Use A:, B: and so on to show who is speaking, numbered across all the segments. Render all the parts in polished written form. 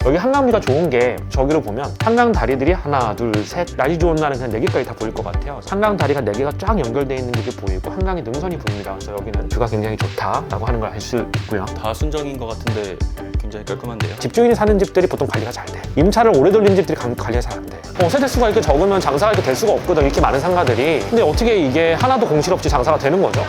A: 여기 한강뷰가 좋은 게 저기로 보면 한강 다리들이 하나, 둘, 셋, 날이 좋은 날은 그냥 4개까지 다 보일 것 같아요. 한강 다리가 4개가 쫙 연결되어 있는 게 보이고 한강의 능선이 보입니다. 그래서 여기는 뷰가 굉장히 좋다라고 하는 걸 알 수 있고요.
B: 다 순정인 것 같은데 굉장히 깔끔한데요.
A: 집주인이 사는 집들이 보통 관리가 잘 돼. 임차를 오래 돌린 집들이 관리가 잘 안 돼. 세대수가 이렇게 적으면 장사가 이렇게 될 수가 없거든, 이렇게 많은 상가들이. 근데 어떻게 이게 하나도 공실 없이 장사가 되는 거죠?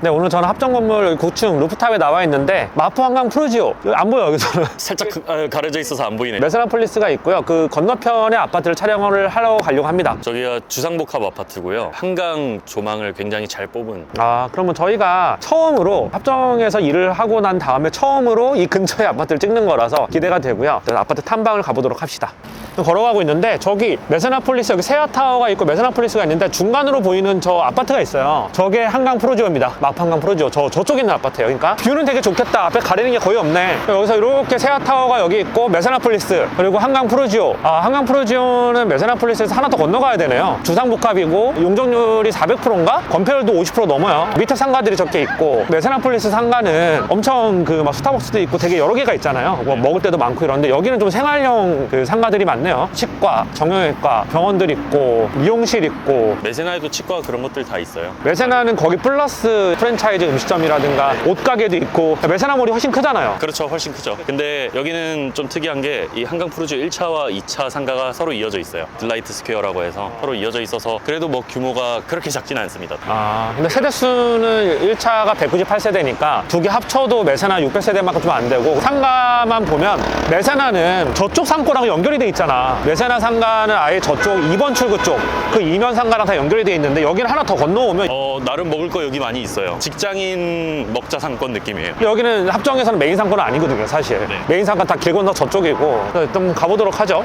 A: 네, 오늘 저는 합정건물 9층 루프탑에 나와 있는데 마포 한강 프루지오 안 보여 여기서는.
B: 살짝 가려져 있어서 안 보이네.
A: 메스나폴리스가 있고요. 그 건너편의 아파트를 촬영을 하러 가려고 합니다.
B: 저기가 주상복합 아파트고요. 한강 조망을 굉장히 잘 뽑은.
A: 그러면 저희가 처음으로 합정에서 일을 하고 난 다음에 처음으로 이 근처의 아파트를 찍는 거라서 기대가 되고요. 그래서 아파트 탐방을 가보도록 합시다. 걸어가고 있는데 저기 메스나폴리스, 여기 세아타워가 있고 메스나폴리스가 있는데 중간으로 보이는 저 아파트가 있어요. 저게 한강 프루지오입니다. 마포 한강 프루지오. 저쪽에 있는 아파트예요. 그러니까 뷰는 되게 좋겠다. 앞에 가리는 게 거의 없네. 여기서 이렇게 세아타워가 여기 있고 메스나폴리스 그리고 한강 프루지오. 한강 프루지오는 메스나폴리스에서 하나 더 건너가야 되네요. 주상복합이고 용적률이 400%인가? 건폐율도 50% 넘어요. 밑에 상가들이 저렇게 있고 메스나폴리스 상가는 엄청 그 막 스타벅스도 있고 되게 여러 개가 있잖아요. 뭐 먹을 때도 많고 이런데 여기는 좀 생활형 그 상가들이 많네요. 치과, 정형외과, 병원들 있고 미용실 있고.
B: 메세나에도 치과 그런 것들 다 있어요.
A: 메세나는 거기 플러스 프랜차이즈 음식점이라든가 옷가게도 있고. 메세나몰이 훨씬 크잖아요.
B: 그렇죠. 훨씬 크죠. 근데 여기는 좀 특이한 게 이 한강 프루지오 1차와 2차 상가가 서로 이어져 있어요. 딜라이트 스퀘어라고 해서 서로 이어져 있어서 그래도 뭐 규모가 그렇게 작지는 않습니다.
A: 근데 세대수는 1차가 198세대니까 두 개 합쳐도 메세나 600세대만큼 좀 안 되고, 상가만 보면 메세나는 저쪽 상고랑 연결이 돼 있잖아. 메세나 상가는 아예 저쪽 2번 출구 쪽 그 이면 상가랑 다 연결이 돼 있는데 여기는 하나 더 건너오면
B: 나름 먹을 거 여기 많이 있어요. 직장인 먹자 상권 느낌이에요.
A: 여기는 합정에서는 메인 상권은 아니거든요, 사실.
B: 네.
A: 메인 상권 다 길 건너 저쪽이고. 일단 가보도록 하죠.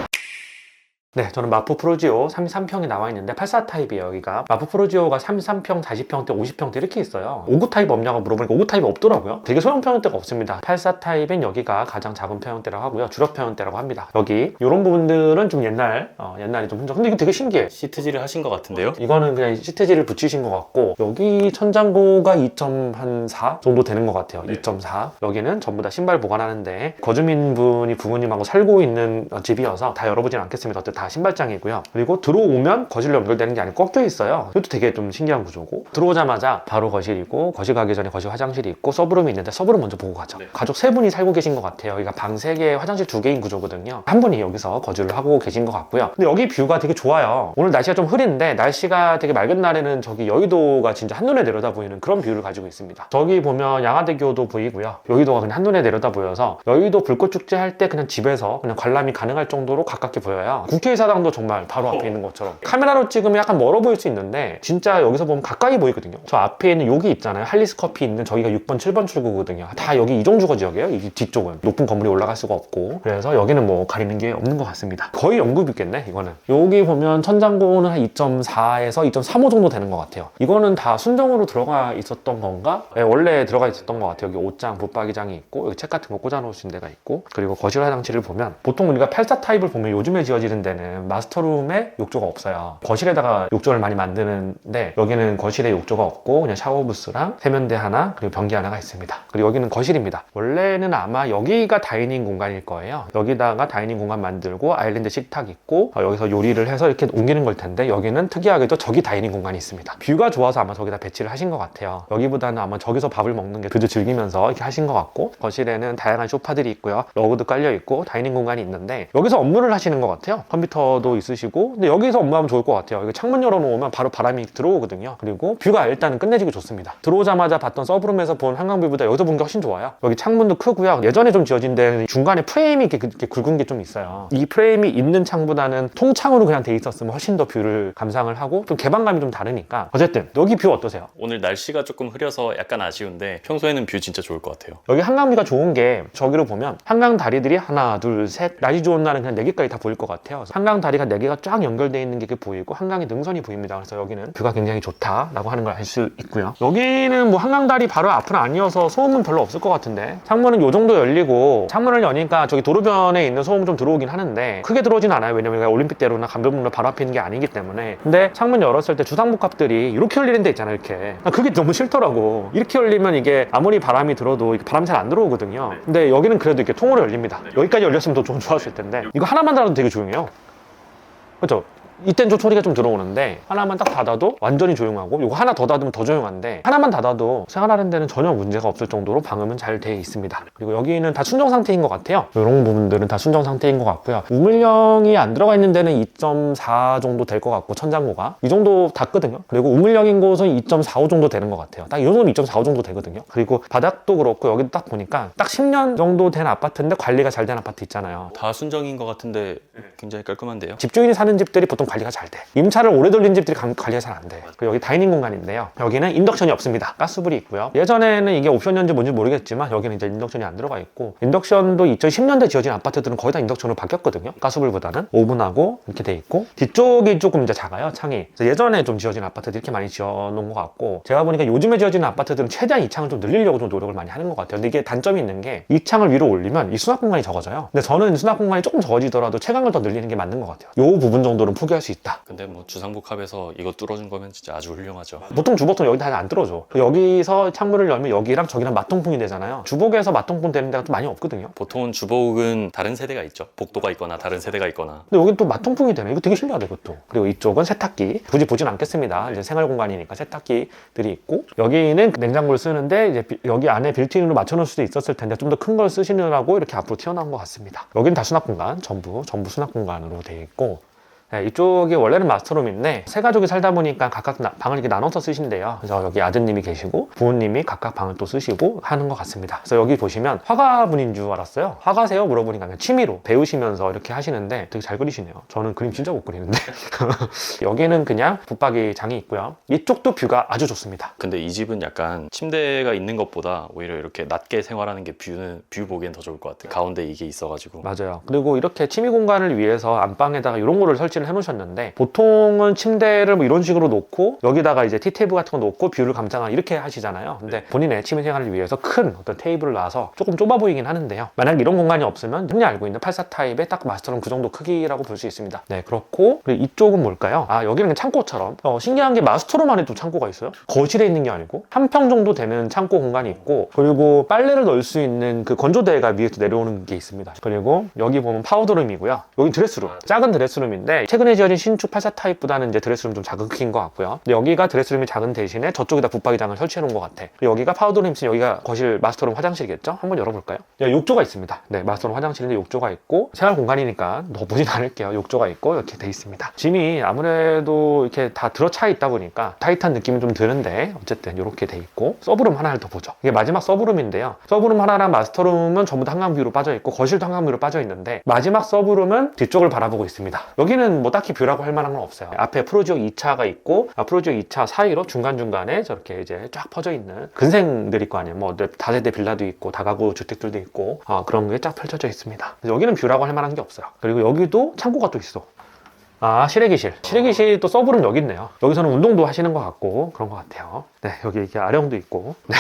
A: 네, 저는 마포 프루지오 33평에 나와 있는데 84 타입이에요, 여기가. 마포 프루지오가 33평, 40평대, 50평대 이렇게 있어요. 59 타입 없냐고 물어보니까 59 타입이 없더라고요. 되게 소형 평형대가 없습니다. 84 타입은 여기가 가장 작은 평형대라고 하고요. 주력 평형대라고 합니다. 여기 이런 부분들은 좀 옛날에 좀 흔적. 근데 이거 되게 신기해.
B: 시트질을 하신 것 같은데요?
A: 이거는 그냥 시트지를 붙이신 것 같고, 여기 천장고가 2.4 정도 되는 것 같아요.
B: 네.
A: 2.4. 여기는 전부 다 신발 보관하는데 거주민분이 부모님하고 살고 있는 집이어서 다 열어보진 않겠습니다. 어쨌든 다 신발장이고요. 그리고 들어오면 거실로 연결되는 게 아니고 꺾여 있어요. 이것도 되게 좀 신기한 구조고, 들어오자마자 바로 거실이고, 거실 가기 전에 거실 화장실이 있고 서브룸이 있는데 서브룸 먼저 보고 가죠.
B: 네.
A: 가족 3분이 살고 계신 것 같아요. 여기가 방 3개, 화장실 2개인 구조거든요. 한 분이 여기서 거주를 하고 계신 것 같고요. 근데 여기 뷰가 되게 좋아요. 오늘 날씨가 좀 흐린데 날씨가 되게 맑은 날에는 저기 여의도가 진짜 한눈에 내려다 보이는 그런 뷰를 가지고 있습니다. 저기 보면 양화대교도 보이고요. 여의도가 그냥 한눈에 내려다 보여서 여의도 불꽃축제 할 때 그냥 집에서 그냥 관람이 가능할 정도로 가깝게 보여요. 국회의사당도 정말 바로 앞에 있는 것처럼. 카메라로 찍으면 약간 멀어 보일 수 있는데 진짜 여기서 보면 가까이 보이거든요. 저 앞에 있는 여기 있잖아요. 할리스 커피 있는 저기가 6번, 7번 출구거든요. 다 여기 이종주거 지역이에요. 이 뒤쪽은 높은 건물이 올라갈 수가 없고, 그래서 여기는 뭐 가리는 게 없는 것 같습니다. 거의 연구뷰겠네, 이거는. 여기 보면 천장고는 한 2.4에서 2.35 정도 되는 것 같아요. 이거는 다 순정으로 들어가 있었던 건가? 네, 원래 들어가 있었던 것 같아요. 여기 옷장, 붙박이장이 있고, 여기 책 같은 거 꽂아놓으신 데가 있고, 그리고 거실 화장실을 보면 보통 우리가 84 타입을 보면 요즘에 지어지는 데는 마스터룸에 욕조가 없어요. 거실에다가 욕조를 많이 만드는데 여기는 거실에 욕조가 없고 그냥 샤워 부스랑 세면대 하나, 그리고 변기 하나가 있습니다. 그리고 여기는 거실입니다. 원래는 아마 여기가 다이닝 공간일 거예요. 여기다가 다이닝 공간 만들고 아일랜드 식탁 있고 여기서 요리를 해서 이렇게 옮기는 걸 텐데, 여기는 특이하게도 저기 다이닝 공간이 있습니다. 뷰가 좋아서 아마 저기다 배치를 하신 것 같아요. 여기보다는 아마 저기서 밥을 먹는 게 뷰도 즐기면서 이렇게 하신 것 같고, 거실에는 다양한 소파들이 있고요. 러그도 깔려 있고 다이닝 공간이 있는데 여기서 업무를 하시는 것 같아요. 컴퓨터도 있으시고. 근데 여기서 업무하면 좋을 것 같아요. 여기 창문 열어놓으면 바로 바람이 들어오거든요. 그리고 뷰가 일단은 끝내주기 좋습니다. 들어오자마자 봤던 서브룸에서 본 한강뷰보다 여기서 본 게 훨씬 좋아요. 여기 창문도 크고요. 예전에 좀 지어진 데는 중간에 프레임이 이렇게 굵은 게 좀 있어요. 이 프레임이 있는 창보다는 통창으로 그냥 돼 있었으면 훨씬 더 뷰를 감상을 하고 좀 개방감이 좀 다르니까. 어쨌든 여기 뷰 어떠세요?
B: 오늘 날씨가 조금 흐려서 약간 아쉬운데 평소에는 뷰 진짜 좋을 것 같아요.
A: 여기 한강뷰가 좋은 게 저기로 보면 한강 다리들이 하나, 둘, 셋, 날이 좋은 날은 그냥 4개까지 다 보일 것 같아요. 한강 다리가 4개가 쫙 연결되어 있는 게 보이고 한강의 능선이 보입니다. 그래서 여기는 뷰가 굉장히 좋다라고 하는 걸 알 수 있고요. 여기는 뭐 한강 다리 바로 앞은 아니어서 소음은 별로 없을 것 같은데 창문은 요 정도 열리고 창문을 여니까 저기 도로변에 있는 소음 좀 들어오긴 하는데 크게 들어오진 않아요. 왜냐면 올림픽대로나 강변북로 바로 앞에 있는 게 아니기 때문에. 근데 창문 열었을 때 주상복합들이 이렇게 열리는 데 있잖아요. 이렇게. 그게 너무 싫더라고. 이렇게 열리면 이게 아무리 바람이 들어도 바람이 잘 안 들어오거든요. 근데 여기는 그래도 이렇게 통으로 열립니다. 여기까지 열렸으면 더 좋았을 텐데 이거 하나만 닫아도 되게 조용해요. 그렇죠? 이땐 좀 소리가 좀 들어오는데 하나만 딱 닫아도 완전히 조용하고 이거 하나 더 닫으면 더 조용한데 하나만 닫아도 생활하는 데는 전혀 문제가 없을 정도로 방음은 잘 돼 있습니다. 그리고 여기는 다 순정 상태인 것 같아요. 이런 부분들은 다 순정 상태인 것 같고요. 우물형이 안 들어가 있는 데는 2.4 정도 될 것 같고 천장고가 이 정도 닿거든요. 그리고 우물형인 곳은 2.45 정도 되는 것 같아요. 딱 이 정도면 2.45 정도 되거든요. 그리고 바닥도 그렇고 여기도 딱 보니까 딱 10년 정도 된 아파트인데 관리가 잘 된 아파트 있잖아요.
B: 다 순정인 것 같은데 굉장히 깔끔한데요.
A: 집주인이 사는 집들이 보통 관리가 잘 돼. 임차를 오래 돌린 집들이 관리가 잘 안 돼. 그리고 여기 다이닝 공간인데요. 여기는 인덕션이 없습니다. 가스불이 있고요. 예전에는 이게 옵션이었는지 뭔지 모르겠지만 여기는 이제 인덕션이 안 들어가 있고 인덕션도 2010년대 지어진 아파트들은 거의 다 인덕션으로 바뀌었거든요. 가스불보다는 오븐하고 이렇게 돼 있고 뒤쪽이 조금 이제 작아요. 창이. 예전에 좀 지어진 아파트들이 이렇게 많이 지어놓은 것 같고 제가 보니까 요즘에 지어지는 아파트들은 최대한 이 창을 좀 늘리려고 좀 노력을 많이 하는 것 같아요. 근데 이게 단점이 있는 게 이 창을 위로 올리면 이 수납 공간이 적어져요. 근데 저는 수납 공간이 조금 적어지더라도 채광을 더 늘리는 게 맞는 것 같아요. 이 부분 정도는 포기할 수 있다.
B: 근데 뭐 주상복합에서 이거 뚫어준 거면 진짜 아주 훌륭하죠.
A: 보통 주복통 여기 다 안 뚫어줘. 여기서 창문을 열면 여기랑 저기랑 맞통풍이 되잖아요. 주복에서 맞통풍 되는 데가 좀 많이 없거든요.
B: 보통은 주복은 다른 세대가 있죠. 복도가 있거나 다른 세대가 있거나.
A: 근데 여긴 또 맞통풍이 되네. 이거 되게 신기하다, 이것도. 그리고 이쪽은 세탁기. 굳이 보진 않겠습니다. 이제 생활 공간이니까 세탁기들이 있고. 여기는 냉장고를 쓰는데, 이제 여기 안에 빌트인으로 맞춰놓을 수도 있었을 텐데, 좀 더 큰 걸 쓰시느라고 이렇게 앞으로 튀어나온 것 같습니다. 여기는 다 수납 공간, 전부 수납 공간으로 되어 있고. 네, 이쪽이 원래는 마스터룸인데 세 가족이 살다 보니까 각각 방을 이렇게 나눠서 쓰신대요. 그래서 여기 아드님이 계시고 부모님이 각각 방을 또 쓰시고 하는 것 같습니다. 그래서 여기 보시면 화가분인 줄 알았어요. 화가세요? 물어보니까 그냥 취미로 배우시면서 이렇게 하시는데 되게 잘 그리시네요. 저는 그림 진짜 못 그리는데 여기는 그냥 붙박이 장이 있고요. 이쪽도 뷰가 아주 좋습니다.
B: 근데 이 집은 약간 침대가 있는 것보다 오히려 이렇게 낮게 생활하는 게 뷰 보기엔 더 좋을 것 같아요. 가운데 이게 있어가지고.
A: 맞아요. 그리고 이렇게 취미 공간을 위해서 안방에다가 이런 거를 설치를 해놓으셨는데 보통은 침대를 뭐 이런 식으로 놓고 여기다가 이제 티테이블 같은 거 놓고 뷰를 감상하는 이렇게 하시잖아요. 근데 본인의 취미 생활을 위해서 큰 어떤 테이블을 놔서 조금 좁아 보이긴 하는데요. 만약 이런 공간이 없으면 흔히 알고 있는 84 타입의 딱 마스터룸 그 정도 크기라고 볼 수 있습니다. 네, 그렇고 그리고 이쪽은 뭘까요? 아, 여기는 창고처럼 신기한 게 마스터룸 안에 또 창고가 있어요. 거실에 있는 게 아니고 한 평 정도 되는 창고 공간이 있고 그리고 빨래를 넣을 수 있는 그 건조대가 위에서 내려오는 게 있습니다. 그리고 여기 보면 파우더룸이고요. 여기 드레스룸, 작은 드레스룸인데 최근에 지어진 신축 84 타입보다는 이제 드레스룸 좀 작은 크기인 것 같고요. 근데 여기가 드레스룸이 작은 대신에 저쪽에다 붙박이장을 설치해 놓은 것 같아. 그리고 여기가 파우더룸 있으면 여기가 거실 마스터룸 화장실이겠죠? 한번 열어볼까요? 네, 욕조가 있습니다. 네, 마스터룸 화장실인데 욕조가 있고 생활 공간이니까 더 보진 않을게요. 욕조가 있고 이렇게 돼 있습니다. 짐이 아무래도 이렇게 다 들어차 있다 보니까 타이트한 느낌이 좀 드는데 어쨌든 이렇게 돼 있고 서브룸 하나를 더 보죠. 이게 마지막 서브룸인데요. 서브룸 하나랑 마스터룸은 전부 다 한강뷰로 빠져 있고 거실도 한강뷰로 빠져 있는데 마지막 서브룸은 뒤쪽을 바라보고 있습니다. 여기는 뭐 딱히 뷰라고 할 만한 건 없어요. 앞에 프로지오 2차가 있고 프로지오 2차 사이로 중간중간에 저렇게 이제 쫙 퍼져 있는 근생들 있고 아니면 뭐 다세대 빌라도 있고 다가구 주택들도 있고 그런 게 쫙 펼쳐져 있습니다. 여기는 뷰라고 할 만한 게 없어요. 그리고 여기도 창고가 또 있어. 실외기실. 실외기실 또 서브룸 여기 있네요. 여기서는 운동도 하시는 것 같고 그런 것 같아요. 네, 여기 이렇게 아령도 있고. 네.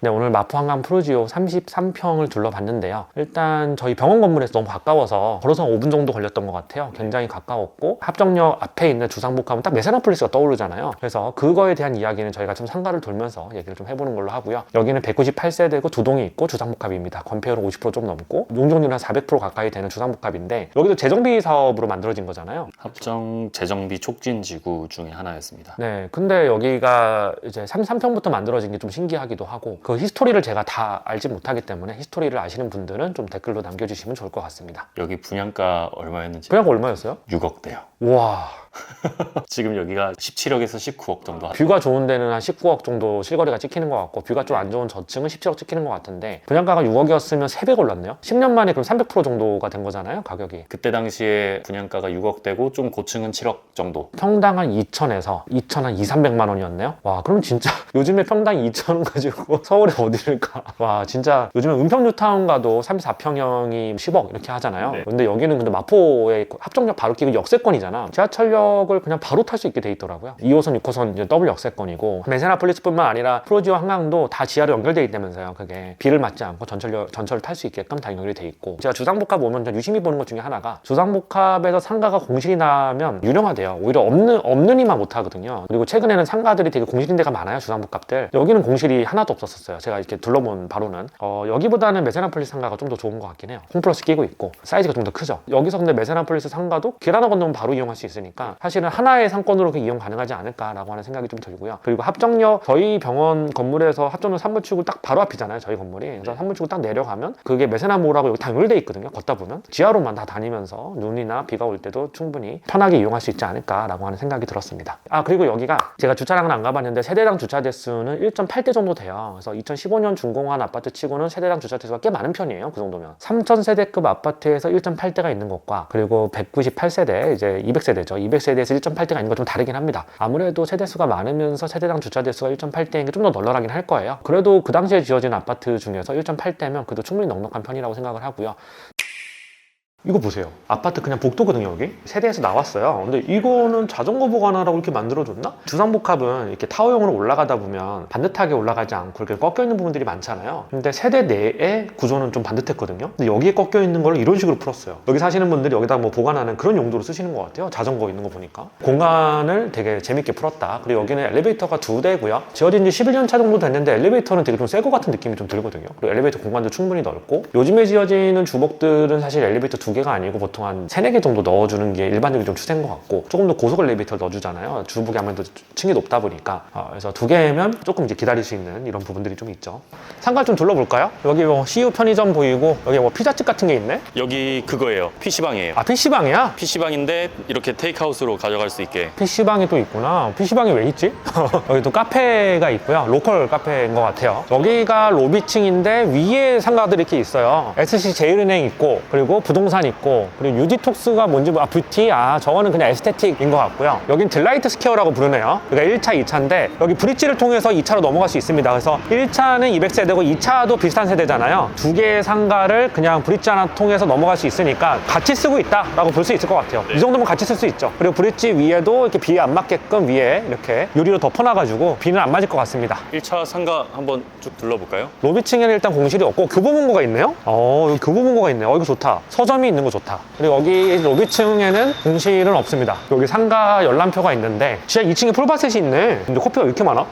A: 네, 오늘 마포 한강 프루지오 33평을 둘러봤는데요. 일단 저희 병원 건물에서 너무 가까워서 걸어서 5분 정도 걸렸던 것 같아요. 굉장히 가까웠고 합정역 앞에 있는 주상복합은 딱 메세너폴리스가 떠오르잖아요. 그래서 그거에 대한 이야기는 저희가 좀 상가를 돌면서 얘기를 좀 해보는 걸로 하고요. 여기는 198세대고 두 동이 있고 주상복합입니다. 건폐율은 50% 좀 넘고 용적률은 한 400% 가까이 되는 주상복합인데 여기도 재정비 사업으로 만들어진 거잖아요.
B: 합정 재정비 촉진지구 중에 하나였습니다.
A: 네, 근데 여기가 이제 33평부터 만들어진 게 좀 신기하기도 하고 그 히스토리를 제가 다 알지 못하기 때문에 히스토리를 아시는 분들은 좀 댓글로 남겨주시면 좋을 것 같습니다.
B: 여기 분양가 얼마였는지
A: 분양가 얼마였어요?
B: 6억대요.
A: 와,
B: 지금 여기가 17억에서 19억 정도.
A: 뷰가 좋은 데는 한 19억 정도 실거래가 찍히는 것 같고, 뷰가 좀 안 좋은 저층은 17억 찍히는 것 같은데, 분양가가 6억이었으면 3배 올랐네요. 10년 만에 그럼 300% 정도가 된 거잖아요, 가격이.
B: 그때 당시에 분양가가 6억대고 좀 고층은 7억 정도.
A: 평당 한 2천에서 2천 한 2, 300만 원이었네요. 와, 그럼 진짜 요즘에 평당 2천 원 가지고 서울에 어디를 가? 와, 진짜 요즘에 은평뉴타운 가도 34평형이 10억 이렇게 하잖아요.
B: 네.
A: 근데 여기는 근데 마포에 합정역 바로 끼고 역세권이잖아. 지하철역을 그냥 바로 탈 수 있게 돼 있더라고요. 2호선, 6호선 이제 더블 역세권이고, 메세나폴리스뿐만 아니라 프로지오 한강도 다 지하로 연결돼 있다면서요. 그게 비를 맞지 않고 전철을 탈 수 있게끔 다 연결이 돼 있고, 제가 주상복합 오면 전 유심히 보는 것 중에 하나가, 주상복합에서 상가가 공실이 나면 유령화돼요. 오히려 없는 이만 못 하거든요. 그리고 최근에는 상가들이 되게 공실인 데가 많아요, 주상복합들. 여기는 공실이 하나도 없었어요. 제가 이렇게 둘러본 바로는. 여기보다는 메세나폴리스 상가가 좀 더 좋은 것 같긴 해요. 홈플러스 끼고 있고 사이즈가 좀 더 크죠. 여기서 근데 메세나폴리스 상가도 길 하나 건너면 바로 이용할 수 있으니까 사실은 하나의 상권으로 이용 가능하지 않을까라고 하는 생각이 좀 들고요. 그리고 합정역, 저희 병원 건물에서 합정역 3부출구 딱 바로 앞이잖아요, 저희 건물이. 그래서 3부출구 딱 내려가면 그게 메세나몰하고 여기 다 연결돼 있거든요. 걷다 보면 지하로만 다 다니면서 눈이나 비가 올 때도 충분히 편하게 이용할 수 있지 않을까라고 하는 생각이 들었습니다. 그리고 여기가 제가 주차장은 안 가봤는데 세대당 주차 대수는 1.8대 정도 돼요. 그래서 2015년 준공한 아파트 치고는 세대당 주차 대수가 꽤 많은 편이에요. 그 정도면 3000세대급 아파트에서 1.8대가 있는 것과, 그리고 198세대 이제 200세대죠. 200세대에서 1.8대가 있는 건 좀 다르긴 합니다. 아무래도 세대수가 많으면서 세대당 주차 대수가 1.8대인 게 좀 더 널널하긴 할 거예요. 그래도 그 당시에 지어진 아파트 중에서 1.8대면 그래도 충분히 넉넉한 편이라고 생각을 하고요. 이거 보세요. 아파트 그냥 복도거든요, 여기. 세대에서 나왔어요. 근데 이거는 자전거 보관하라고 이렇게 만들어줬나? 주상복합은 이렇게 타워형으로 올라가다 보면 반듯하게 올라가지 않고 이렇게 꺾여있는 부분들이 많잖아요. 근데 세대 내의 구조는 좀 반듯했거든요. 근데 여기에 꺾여있는 걸 이런 식으로 풀었어요. 여기 사시는 분들이 여기다 뭐 보관하는 그런 용도로 쓰시는 것 같아요. 자전거 있는 거 보니까. 공간을 되게 재밌게 풀었다. 그리고 여기는 엘리베이터가 2대고요. 지어진 지 11년 차 정도 됐는데 엘리베이터는 되게 좀 새 거 같은 느낌이 좀 들거든요. 그리고 엘리베이터 공간도 충분히 넓고, 요즘에 지어지는 주복들은 사실 엘리베이터 2개가 아니고 보통 한 3, 4개 정도 넣어주는 게 일반적인 좀 추세인 것 같고, 조금 더 고속 엘리베이터를 넣어주잖아요. 주복이 아무래도 층이 높다 보니까. 그래서 2개면 조금 이제 기다릴 수 있는 이런 부분들이 좀 있죠. 상가를 좀 둘러볼까요? 여기 뭐 CU 편의점 보이고, 여기 뭐 피자집 같은 게 있네?
B: 여기 그거예요. PC방이에요.
A: PC방이야?
B: PC방인데 이렇게 테이크아웃으로 가져갈 수 있게.
A: PC방이 또 있구나. PC방이 왜 있지? 여기 또 카페가 있고요. 로컬 카페인 것 같아요. 여기가 로비층인데 위에 상가들이 이렇게 있어요. SC제일은행 있고, 그리고 부동산 있고, 그리고 유디톡스가 뭔지 뷰티? 저거는 그냥 에스테틱인 것 같고요. 여긴 딜라이트 스퀘어라고 부르네요. 여기가 1차, 2차인데 여기 브릿지를 통해서 2차로 넘어갈 수 있습니다. 그래서 1차는 200세대고 2차도 비슷한 세대잖아요. 두 개의 상가를 그냥 브릿지 하나 통해서 넘어갈 수 있으니까 같이 쓰고 있다라고 볼 수 있을 것 같아요. 이 정도면 같이 쓸 수 있죠. 그리고 브릿지 위에도 이렇게 비에 안 맞게끔 위에 이렇게 유리로 덮어놔가지고 비는 안 맞을 것 같습니다.
B: 1차 상가 한번 쭉 둘러볼까요?
A: 로비층에는 일단 공실이 없고 교보문고가 있네요. 여기 교보문고가 있네요. 이거 좋다. 서점이 있는 거 좋다. 그리고 여기 로비층에는 공실은 없습니다. 여기 상가 열람표가 있는데 지하 2층에 폴바셋이 있네. 근데 커피가 왜 이렇게 많아?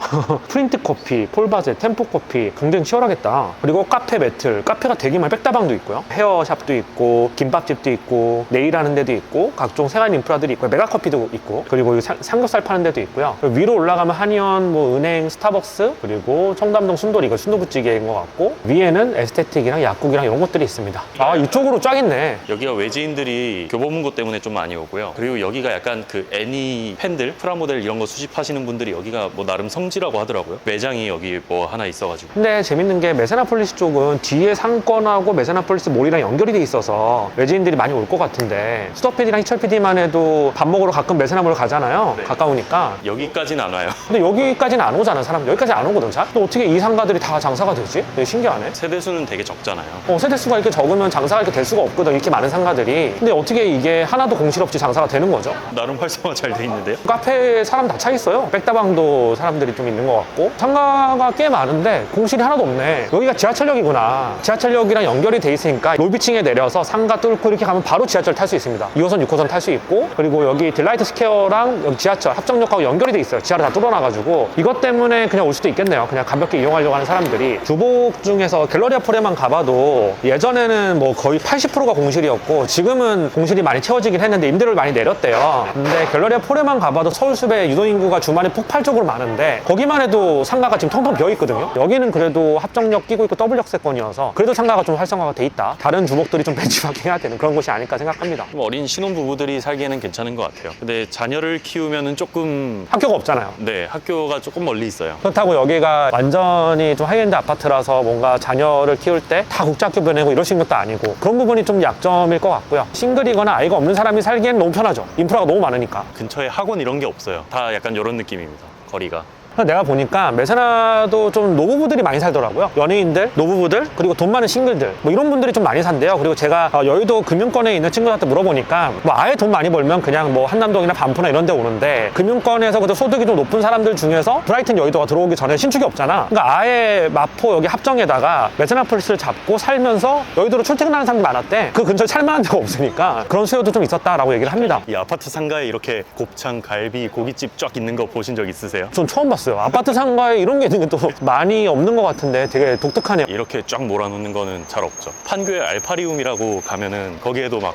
A: 프린트 커피, 폴바셋, 템포 커피 경쟁 치열하겠다. 그리고 카페 매틀, 카페가 되게 많이, 백다방도 있고요. 헤어샵도 있고, 김밥집도 있고, 네일하는 데도 있고, 각종 생활 인프라들이 있고, 메가커피도 있고, 그리고 여기 삼겹살 파는 데도 있고요. 위로 올라가면 한의원, 은행, 스타벅스, 그리고 청담동 순돌이, 이거 순두부찌개인 것 같고, 위에는 에스테틱이랑 약국이랑 이런 것들이 있습니다. 이쪽으로 쫙 있네.
B: 여기가 외지인들이 교보문고 때문에 좀 많이 오고요. 그리고 여기가 약간 그 애니 팬들, 프라모델 이런 거 수집하시는 분들이 여기가 뭐 나름 성지라고 하더라고요. 매장이 여기 뭐 하나 있어가지고.
A: 근데 재밌는 게 메세나폴리스 쪽은 뒤에 상권하고 메세나폴리스 몰이랑 연결이 돼 있어서 외지인들이 많이 올 것 같은데, 수더PD랑 희철PD만 해도 밥 먹으러 가끔 메세나몰 가잖아요.
B: 네.
A: 가까우니까.
B: 여기까지는 안 와요.
A: 근데 여기까지는 안 오잖아, 사람들. 여기까지 안 오거든, 잘. 근데 어떻게 이 상가들이 다 장사가 되지? 되게 신기하네.
B: 세대수는 되게 적잖아요.
A: 세대수가 이렇게 적으면 장사가 이렇게 될 수가 없거든, 이렇게 많은 상가들이. 근데 어떻게 이게 하나도 공실 없이 장사가 되는 거죠?
B: 나름 활성화 잘 돼 있는데요.
A: 카페에 사람 다 차 있어요. 백다방도 사람들이 좀 있는 것 같고, 상가가 꽤 많은데 공실이 하나도 없네. 여기가 지하철역이구나. 지하철역이랑 연결이 돼 있으니까 로비층에 내려서 상가 뚫고 이렇게 가면 바로 지하철 탈 수 있습니다. 2호선, 6호선 탈 수 있고, 그리고 여기 딜라이트 스퀘어랑 여기 지하철 합정역하고 연결이 돼 있어요. 지하를 다 뚫어놔가지고. 이것 때문에 그냥 올 수도 있겠네요. 그냥 가볍게 이용하려고 하는 사람들이. 주복 중에서 갤러리아 폴에만 가봐도 예전에는 뭐 거의 80%가 공실이 공실이었고 지금은 공실이 많이 채워지긴 했는데 임대료를 많이 내렸대요. 근데 갤러리아 포레만 가봐도 서울숲에 유동인구가 주말에 폭발적으로 많은데 거기만 해도 상가가 지금 텅텅 비어있거든요. 여기는 그래도 합정역 끼고 있고 더블 역세권이어서 그래도 상가가 좀 활성화가 돼 있다. 다른 주목들이 좀 벤치마킹해야 되는 그런 곳이 아닐까 생각합니다.
B: 좀 어린 신혼부부들이 살기에는 괜찮은 것 같아요. 근데 자녀를 키우면은 조금
A: 학교가 없잖아요.
B: 네, 학교가 조금 멀리 있어요.
A: 그렇다고 여기가 완전히 좀 하이엔드 아파트라서 뭔가 자녀를 키울 때 다 국제학교 보내고 이러신 것도 아니고 그런 부분이 좀 약점일 것 같고요. 싱글이거나 아이가 없는 사람이 살기엔 너무 편하죠. 인프라가 너무 많으니까.
B: 근처에 학원 이런 게 없어요. 다 약간 이런 느낌입니다. 거리가.
A: 내가 보니까 메세나도 좀 노부부들이 많이 살더라고요. 연예인들, 노부부들, 그리고 돈 많은 싱글들 뭐 이런 분들이 좀 많이 산대요. 그리고 제가 여의도 금융권에 있는 친구들한테 물어보니까 뭐 아예 돈 많이 벌면 그냥 뭐 한남동이나 반포나 이런 데 오는데 금융권에서 그래도 소득이 좀 높은 사람들 중에서 브라이튼 여의도가 들어오기 전에 신축이 없잖아. 그러니까 아예 마포 여기 합정에다가 메세나폴리스를 잡고 살면서 여의도로 출퇴근하는 사람들이 많았대. 그 근처에 살만한 데가 없으니까 그런 수요도 좀 있었다라고 얘기를 합니다.
B: 이 아파트 상가에 이렇게 곱창, 갈비, 고깃집 쫙 있는 거 보신 적 있으세요?
A: 전 처음 봤어요. 아파트 상가에 이런 게 있는 게 또 많이 없는 것 같은데 되게 독특하네요.
B: 이렇게 쫙 몰아놓는 거는 잘 없죠. 판교에 알파리움이라고 가면은 거기에도 막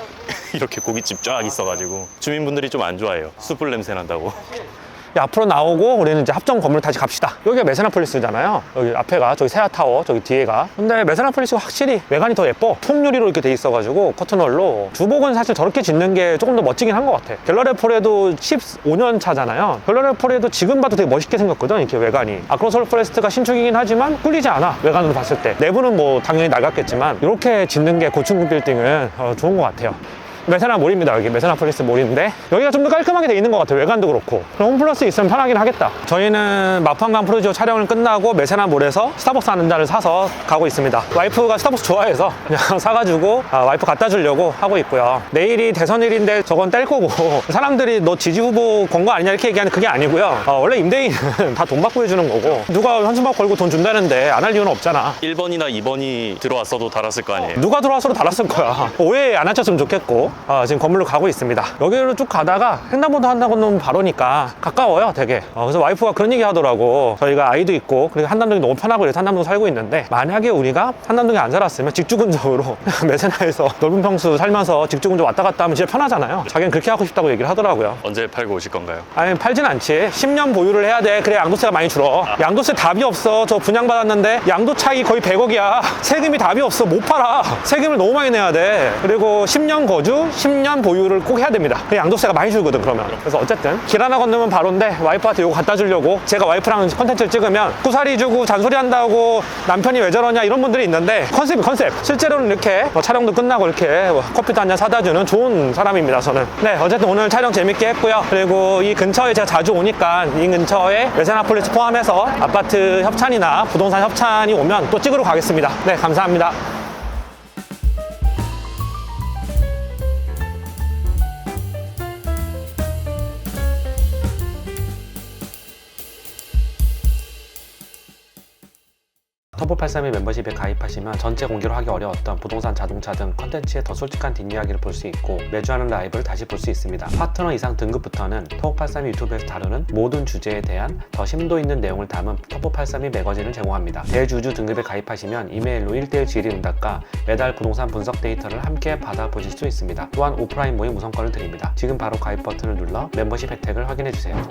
B: 이렇게 고깃집 쫙 있어가지고 주민분들이 좀 안 좋아해요. 숯불 냄새 난다고.
A: 앞으로 나오고 우리는 이제 합정 건물 다시 갑시다. 여기가 메세나폴리스잖아요. 여기 앞에가 저기 세아타워, 저기 뒤에가. 근데 메세나폴리스가 확실히 외관이 더 예뻐. 통유리로 이렇게 돼 있어가지고 커튼홀로. 주복은 사실 저렇게 짓는 게 조금 더 멋지긴 한 것 같아. 갤러리아 폴에도 15년 차잖아요. 갤러리아 폴에도 지금 봐도 되게 멋있게 생겼거든, 이렇게 외관이. 아크로솔 포레스트가 신축이긴 하지만 꿀리지 않아, 외관으로 봤을 때. 내부는 뭐 당연히 낡았겠지만 이렇게 짓는 게 고층 빌딩은 좋은 것 같아요. 메세나 몰입니다. 여기 메세나폴리스 몰인데 여기가 좀 더 깔끔하게 돼 있는 것 같아요. 외관도 그렇고. 홈플러스 있으면 편하긴 하겠다. 저희는 마포한강 프로지오 촬영을 끝나고 메세나 몰에서 스타벅스 하는 잔을 사서 가고 있습니다. 와이프가 스타벅스 좋아해서 그냥 사가지고 와이프 갖다 주려고 하고 있고요. 내일이 대선일인데 저건 뗄 거고 사람들이 너 지지 후보 건 거 아니냐 이렇게 얘기하는 그게 아니고요. 원래 임대인은 다 돈 받고 해주는 거고 누가 현수막 걸고 돈 준다는데 안 할 이유는 없잖아.
B: 1번이나 2번이 들어왔어도 달았을 거 아니에요.
A: 누가 들어와서도 달았을 거야. 오해 안 하셨으면 좋겠고 지금 건물로 가고 있습니다. 여기로 쭉 가다가 횡단보도 한다고 놓으면 바로니까 가까워요 되게. 그래서 와이프가 그런 얘기 하더라고. 저희가 아이도 있고 그리고 한남동이 너무 편하고 그래서 한남동 살고 있는데 만약에 우리가 한남동에 안 살았으면 직주 근접으로 메세나에서 넓은 평수 살면서 직주 근접 왔다 갔다 하면 진짜 편하잖아요. 자기는 그렇게 하고 싶다고 얘기를 하더라고요.
B: 언제 팔고 오실 건가요?
A: 아니 팔진 않지. 10년 보유를 해야 돼. 그래 양도세가 많이 줄어. 양도세 답이 없어. 저 분양받았는데 양도 차익 거의 100억이야 세금이 답이 없어. 못 팔아. 세금을 너무 많이 내야 돼. 그리고 10년 거주 10년 보유를 꼭 해야 됩니다. 그 양도세가 많이 줄거든 그러면. 그래서 어쨌든 길 하나 건너면 바로인데 와이프한테 이거 갖다 주려고. 제가 와이프랑 컨텐츠를 찍으면 구사리 주고 잔소리 한다고 남편이 왜 저러냐 이런 분들이 있는데 컨셉이 컨셉. 실제로는 이렇게 촬영도 끝나고 이렇게 커피도 한잔 사다 주는 좋은 사람입니다 저는. 네 어쨌든 오늘 촬영 재밌게 했고요. 그리고 이 근처에 제가 자주 오니까 이 근처에 메세나폴리스 포함해서 아파트 협찬이나 부동산 협찬이 오면 또 찍으러 가겠습니다. 네 감사합니다. 터보83의 멤버십에 가입하시면 전체 공개로 하기 어려웠던 부동산, 자동차 등 컨텐츠의 더 솔직한 뒷이야기를 볼 수 있고 매주 하는 라이브를 다시 볼 수 있습니다. 파트너 이상 등급부터는 터보83이 유튜브에서 다루는 모든 주제에 대한 더 심도 있는 내용을 담은 터보83이 매거진을 제공합니다. 대주주 등급에 가입하시면 이메일로 1:1 질의 응답과 매달 부동산 분석 데이터를 함께 받아보실 수 있습니다. 또한 오프라인 모임 우선권을 드립니다. 지금 바로 가입 버튼을 눌러 멤버십 혜택을 확인해주세요.